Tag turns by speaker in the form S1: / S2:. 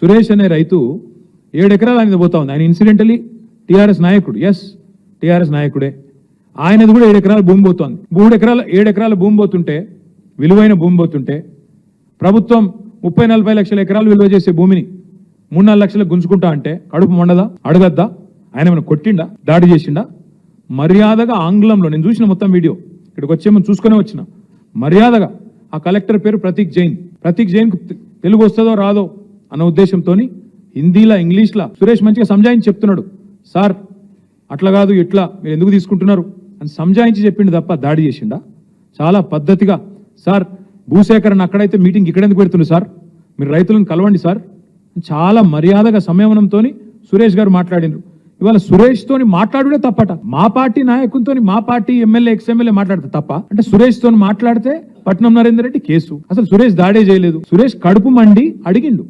S1: సురేష్ అనే రైతు 7 ఎకరాలు అనేది పోతా ఉంది. ఆయన ఇన్సిడెంటలీ టీఆర్ఎస్ నాయకుడు. ఎస్, టీఆర్ఎస్ నాయకుడే. ఆయనది కూడా 7 ఎకరాల భూమి పోతోంది. 7 ఎకరాల భూమి పోతుంటే, విలువైన భూమి పోతుంటే, ప్రభుత్వం 30-40 లక్షల ఎకరాలు విలువ చేసే భూమిని 3-4 లక్షలకు గుంజుకుంటా అంటే కడుపు మండదా? అడగద్దా? ఆయన ఏమైనా కొట్టిండా? దాడి చేసిండా? మర్యాదగా ఆంగ్లంలో, నేను చూసిన మొత్తం వీడియో, ఇక్కడికి వచ్చేమో చూసుకునే వచ్చిన, మర్యాదగా ఆ కలెక్టర్ పేరు ప్రతీక్ జైన్. ప్రతీక్ జైన్ తెలుగు వస్తుందో రాదో అన్న ఉద్దేశంతో హిందీలా ఇంగ్లీష్లా సురేష్ మంచిగా సంజాయించి చెప్తున్నాడు. సార్ అట్లా కాదు, ఇట్లా మీరు ఎందుకు తీసుకుంటున్నారు అని సంజాయించి చెప్పిండు తప్ప దాడి చేసిండా? చాలా పద్ధతిగా, సార్ భూసేకరణ అక్కడైతే మీటింగ్ ఇక్కడ ఎందుకు పెడుతుంది సార్, మీరు రైతులను కలవండి సార్, చాలా మర్యాదగా సంయమనంతో సురేష్ గారు మాట్లాడినారు. ఇవాళ సురేష్ తోని మాట్లాడుడే తప్పట. మా పార్టీ నాయకులతో, మా పార్టీ ఎమ్మెల్యే ఎక్స్ఎమ్మెల్యే మాట్లాడితే తప్ప అంటే సురేష్ తోని మాట్లాడితే పట్నం నరేందర్ రెడ్డి కేసు. అసలు సురేష్ దాడే చేయలేదు. సురేష్ కడుపు మండి అడిగిండు.